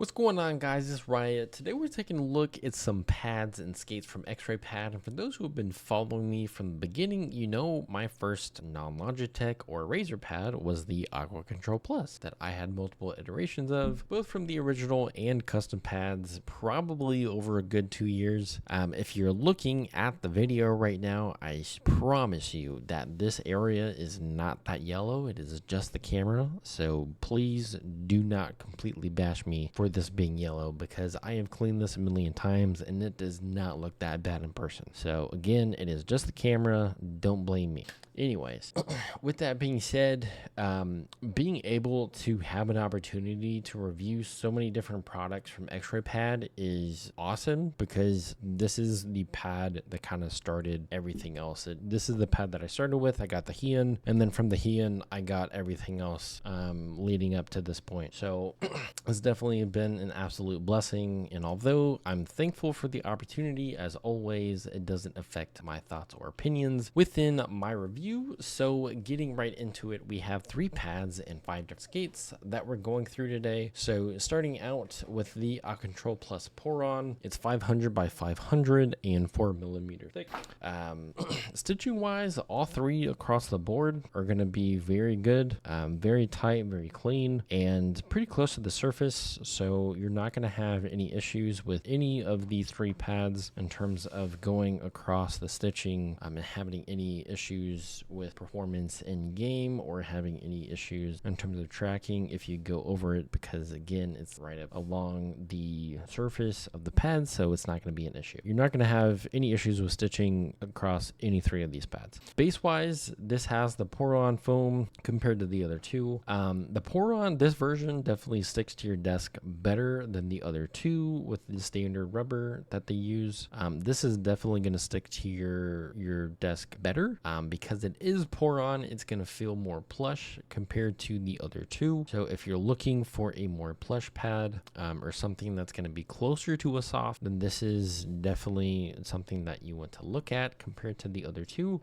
What's going on, guys? It's Riot. Today we're taking a look at some pads and skates from X-Raypad, and for those who have been following me from the beginning, you know my first non-Logitech or Razer pad was the Aqua Control Plus that I had multiple iterations of, both from the original and custom pads, probably over a good 2 years. If you're looking at the video right now, I promise you that this area is not that yellow. It is just the camera, so please do not completely bash me for this being yellow, because I have cleaned this a million times and it does not look that bad in person. So again, it is just the camera. Don't blame me. Anyways, with that being said, being able to have an opportunity to review so many different products from X-Raypad is awesome, because this is the pad that kind of started everything else. This is the pad that I started with. I got the Heian, and then from the Heian, I got everything else leading up to this point. So it's definitely been an absolute blessing, and although I'm thankful for the opportunity, as always, it doesn't affect my thoughts or opinions within my review. So getting right into it, we have 3 pads and 5 different skates that we're going through today. So starting out with the Aqua Control Plus PORON, it's 500 by 500 and 4mm thick. Stitching wise, all 3 across the board are going to be very good, very tight, very clean, and pretty close to the surface. So you're not going to have any issues with any of these 3 pads in terms of going across the stitching and having any issues with performance in game, or having any issues in terms of tracking if you go over it, because again, it's right up along the surface of the pad, so it's not going to be an issue. You're not going to have any issues with stitching across any 3 of these pads. Base wise, this has the PORON foam compared to the other 2. The PORON, this version definitely sticks to your desk better than the other 2 with the standard rubber that they use. This is definitely going to stick to your desk better, because it is PORON. It's going to feel more plush compared to the other 2. So if you're looking for a more plush pad, or something that's going to be closer to a soft, then this is definitely something that you want to look at compared to the other 2.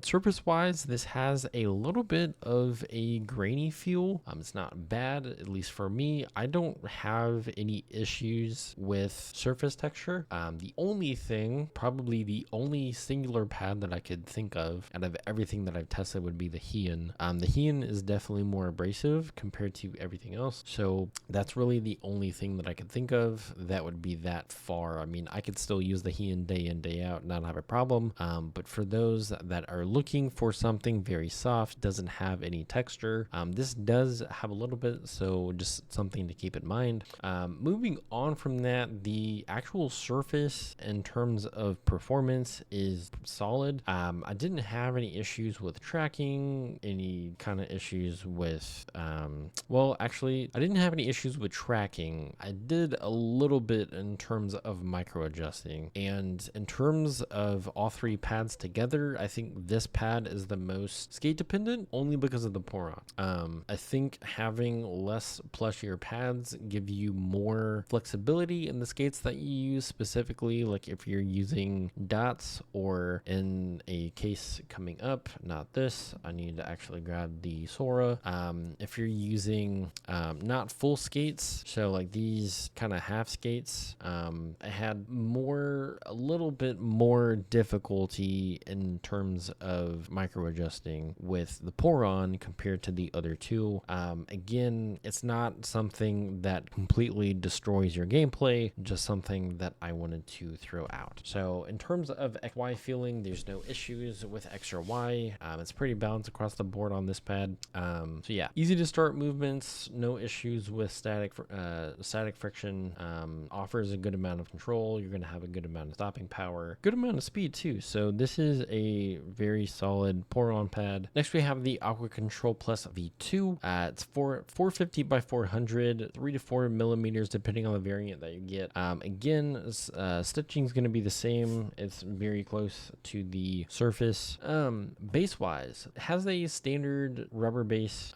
Surface wise, this has a little bit of a grainy feel. It's not bad, at least for me. I don't have any issues with surface texture. The only thing, probably the only singular pad that I could think of out of everything that I've tested, would be the Heian. The Heian is definitely more abrasive compared to everything else. So that's really the only thing that I could think of that would be that far. I mean, I could still use the Heian day in, day out, not have a problem. But for those that are looking for something very soft, doesn't have any texture, this does have a little bit, so just something to keep in mind. Moving on from that, the actual surface in terms of performance is solid. I didn't have any issues with tracking, any kind of issues with well, actually, I didn't have any issues with tracking. I did a little bit in terms of micro adjusting, and in terms of all 3 pads together, I think this pad is the most skate dependent, only because of the PORON. I think having less plushier pads give you more flexibility in the skates that you use, specifically like if you're using dots, or in a case coming up, not this, I need to actually grab the Sora. If you're using not full skates, so like these kind of half skates, I had a little bit more difficulty in terms of micro adjusting with the PORON compared to the other 2. Again, it's not something that completely destroys your gameplay, just something that I wanted to throw out. So in terms of XY feeling, there's no issues with X or Y. It's pretty balanced across the board on this pad. So yeah, easy to start movements, no issues with static friction, offers a good amount of control. You're going to have a good amount of stopping power, good amount of speed too. So this is a very solid PORON pad. Next we have the Aqua Control Plus V2. It's 450 by 400, 3 to 4 millimeters depending on the variant that you get. Again, stitching is going to be the same. It's very close to the surface. Base wise, it has a standard rubber base,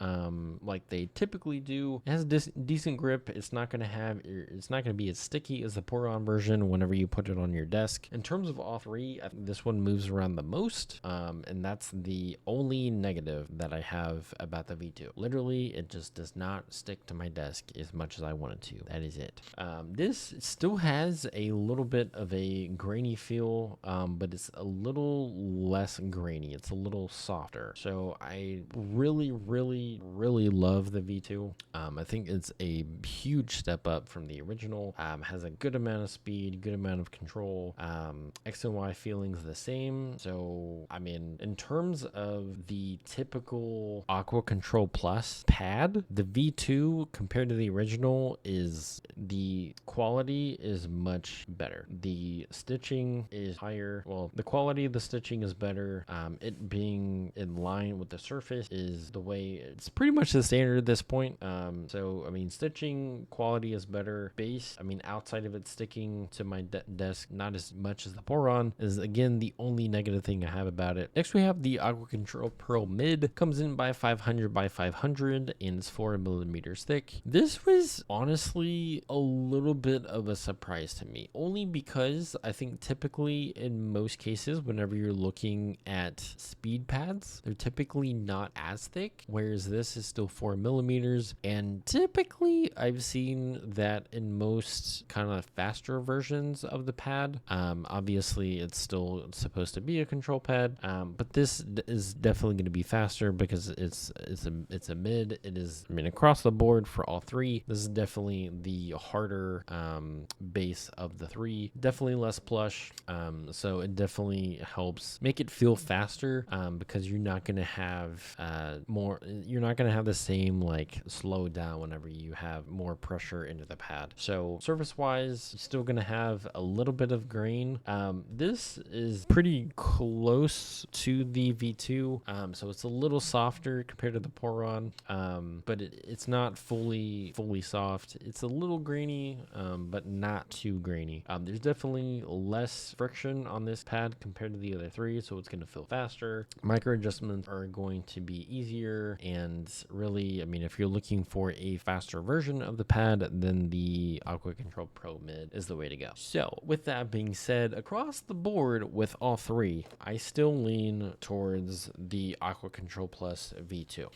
like they typically do. It has decent grip. It's not going to be as sticky as the PORON version whenever you put it on your desk. In terms of all 3, I think this one moves around the most, and that's the only negative that I have about the V2. Literally, it just does not stick to my desk as much as I wanted to. That is it. This still has a little bit of a grainy feel, but it's a little less grainy. It's a little softer. So I really love the V2. I think it's a huge step up from the original. Has a good amount of speed, good amount of control. X and Y feelings the same. So I mean, in terms of the typical Aqua Control Plus pad, the V2 compared to the original is the quality is much better. The stitching is higher. Well, the quality of the stitching is better. It being in line with the surface is the way it's pretty much the standard at this point. So I mean, stitching quality is better. Base, I mean, outside of it sticking to my desk, not as much as the PORON is again the only negative thing I have about it. Next, we have the Aqua Control Pro Mid. Comes in by 500 by 500 and it's 4 millimeters thick. This was honestly a little bit of a surprise to me, only because I think typically in most cases, whenever you're looking at speed pads, they're typically not as thick, whereas this is still 4 millimeters. And typically I've seen that in most kind of faster versions of the pad. Obviously it's still supposed to be a control pad, but this is definitely going to be faster because it's a mid. It is, I mean, across the board for all three, this is definitely the harder base of the three. Definitely less plush, so it definitely helps make it feel faster, because you're not going to have you're not going to have the same like slow down whenever you have more pressure into the pad. So surface wise, still going to have a little bit of grain. This is pretty close to the V2, so it's a little softer compared to the PORON, but it's not fully soft. It's a little grainy, but not too grainy. There's definitely less friction on this pad compared to the other three, so it's going to feel faster. Micro adjustments are going to be easier, and really, I mean, if you're looking for a faster version of the pad, then the Aqua Control Pro Mid is the way to go. So with that being said, across the board with all three, I still lean towards the Aqua Control Plus V2.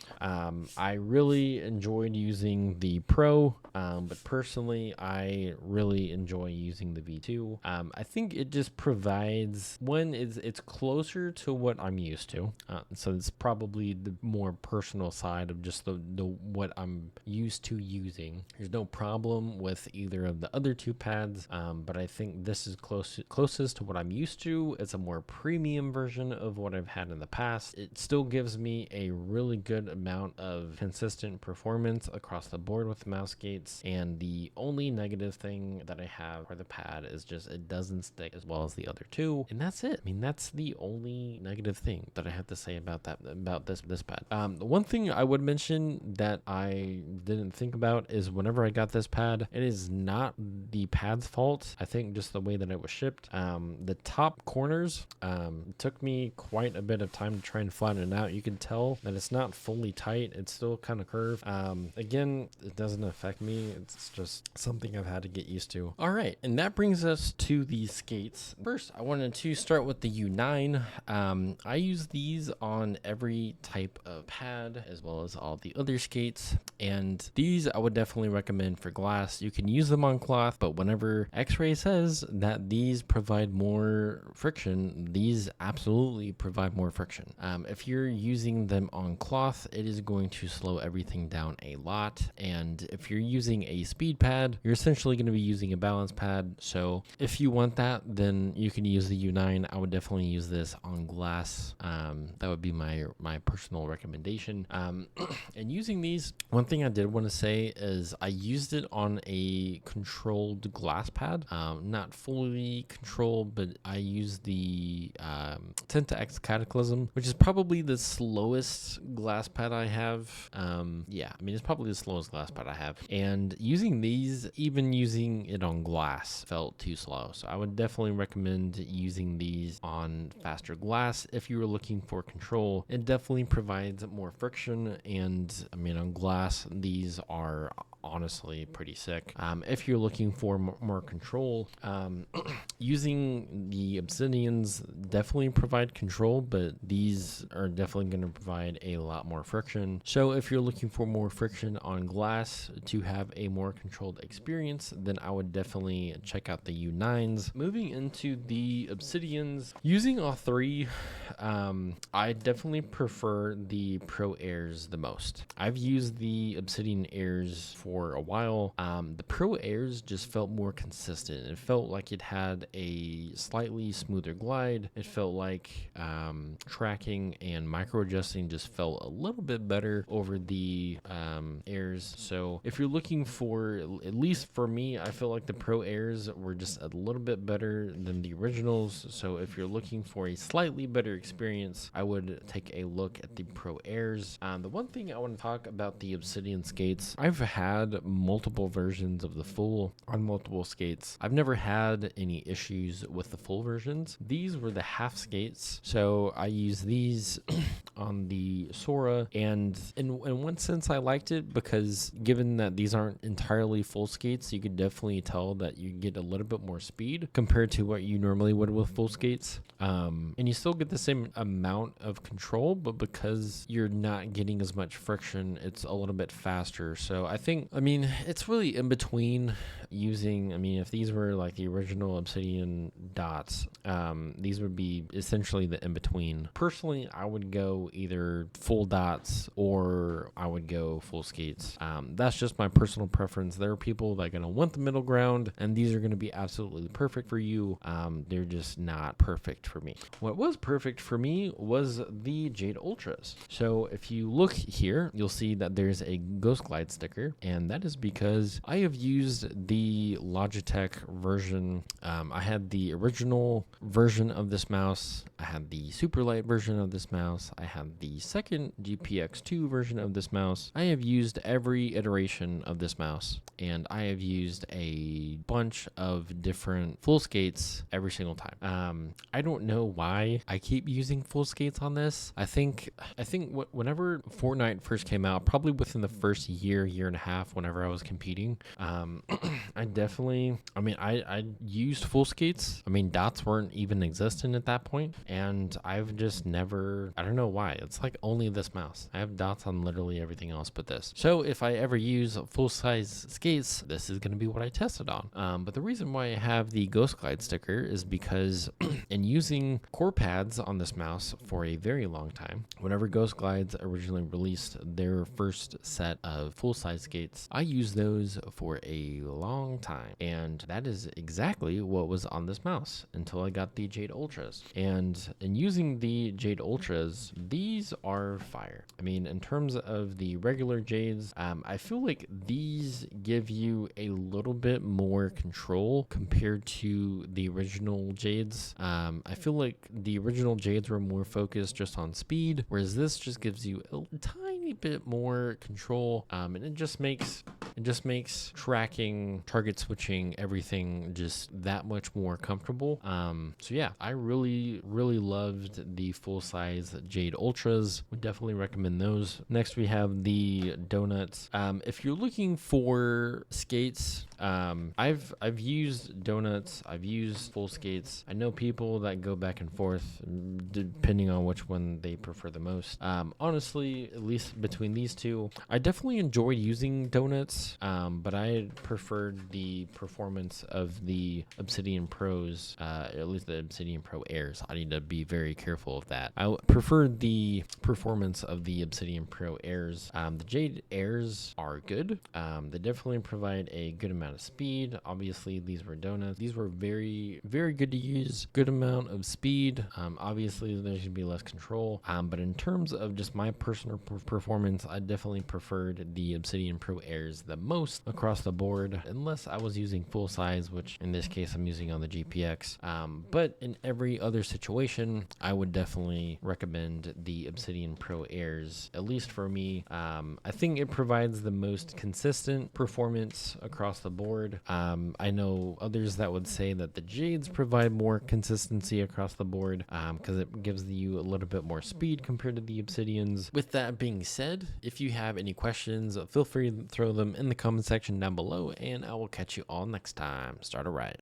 I really enjoyed using the Pro, but personally I really enjoy using the V2. I think it just provides, one, it's closer to what I'm used to, so it's probably the more personal side of just the what I'm used to using. There's no problem with either of the other two pads, but I think this is closest to what I'm used to. It's a more premium version of what I've had in the past. It still gives me a really good amount of consistent performance across the board with the mouse gates, and the only negative thing that I have for the pad is just it doesn't stick as well as the other two, and that's it. I mean, that's the only negative thing that I have to say about this pad. The one thing I would mention that I didn't think about is whenever I got this pad, it is not the pad's fault. I think just the way that it was shipped. The top corners took me quite a bit of time to try and flatten it out. You can tell that it's not fully tight. It's still kind of curved. Again, it doesn't affect me. It's just something I've had to get used to. All right, and that brings us to the skates. First, I wanted to start with the U9. I use these on every type of pad as well as all the other skates, and these I would definitely recommend for glass. You can use them on cloth, but whenever X-Ray says that these provide more friction, these absolutely provide more friction. If you're using them on cloth, it is going to slow everything down a lot, and if you're using a speed pad, you're essentially going to be using a balance pad. So if you want that, then you can use the U9. I would definitely use this on glass. That would be my personal recommendation. And using these, one thing I did want to say is I used it on a controlled glass pad, not fully controlled, but I used the 10x Cataclysm, which is probably the slowest glass pad I have. Yeah, I mean, it's probably the slowest glass pad I have, and using these, even using it on glass, felt too slow. So I would definitely recommend using these on faster glass if you were looking for control. It definitely provides more friction, and I mean, on glass, these are honestly pretty sick. If you're looking for more control, using the Obsidians definitely provide control, but these are definitely going to provide a lot more friction. So if you're looking for more friction on glass to have a more controlled experience, then I would definitely check out the U9s. Moving into the Obsidians, using all three, I definitely prefer the Pro Airs the most. I've used the Obsidian Airs for a while. The Pro Airs just felt more consistent. It felt like it had a slightly smoother glide. It felt like tracking and micro adjusting just felt a little bit better over the Airs. So if you're looking for, at least for me, I feel like the Pro Airs were just a little bit better than the originals. So if you're looking for a slightly better experience, I would take a look at the Pro Airs. The one thing I want to talk about the Obsidian skates, I've had multiple versions of the full on multiple skates. I've never had any issues with the full versions. These were the half skates, so I use these on the Sora, and in one sense I liked it because given that these aren't entirely full skates, you could definitely tell that you get a little bit more speed compared to what you normally would with full skates, and you still get the same amount of control, but because you're not getting as much friction, it's a little bit faster. So I mean it's really in between using, if these were like the original Obsidian dots, these would be essentially the in between. Personally, I would go either full dots or I would go full skates. That's just my personal preference. There are people that are going to want the middle ground, and these are going to be absolutely perfect for you. They're just not perfect for me. What was perfect for me was the Jade Ultras. So if you look here, you'll see that there's a Ghost Glide sticker, and that is because I have used the Logitech version. I had the original version of this mouse. I had the super light version of this mouse. I had the second GPX2 version of this mouse. I have used every iteration of this mouse, and I have used a bunch of different full skates every single time. I don't know why I keep using full skates on this. I think whenever Fortnite first came out, probably within the first year and a half, whenever I was competing, I used full skates. Dots weren't even existent at that point, and I've just never, I don't know why. It's like only this mouse. I have dots on literally everything else but this. So if I ever use full size skates, this is going to be what I tested on. But the reason why I have the Ghost Glide sticker is because in using core pads on this mouse for a very long time, whenever Ghost Glides originally released their first set of full size skates, I used those for a long time, and that is exactly what was on this mouse until I got the Jade Ultras. And in using the Jade Ultras, these are fire. In terms of the regular Jades, I feel like these give you a little bit more control compared to the original Jades. I feel like the original Jades were more focused just on speed, whereas this just gives you a tiny bit more control, and it just makes tracking, target switching, everything just that much more comfortable. So yeah, I really loved the full size Jade Ultras. Would definitely recommend those. Next we have the donuts. If you're looking for skates, I've used donuts, I've used full skates. I know people that go back and forth depending on which one they prefer the most. Honestly, at least between these two, I definitely enjoy using donuts, but I preferred the performance of the Obsidian Pros, at least the Obsidian Pro Airs. I need to be very careful of that. I preferred the performance of the Obsidian Pro Airs. The Jade Airs are good. They definitely provide a good amount of speed. Obviously, these were donuts. These were very good to use. Good amount of speed. Obviously, there should be less control. But in terms of just my personal performance, I definitely preferred the Obsidian Pro Airs the most across the board, unless I was using full size, which in this case I'm using on the GPX. But in every other situation, I would definitely recommend the Obsidian Pro Airs, at least for me. I think it provides the most consistent performance across the board. I know others that would say that the Jades provide more consistency across the board, because it gives you a little bit more speed compared to the Obsidians. With that being said, if you have any questions, feel free to throw them in the comment section down below, and I will catch you all next time. Start a riot.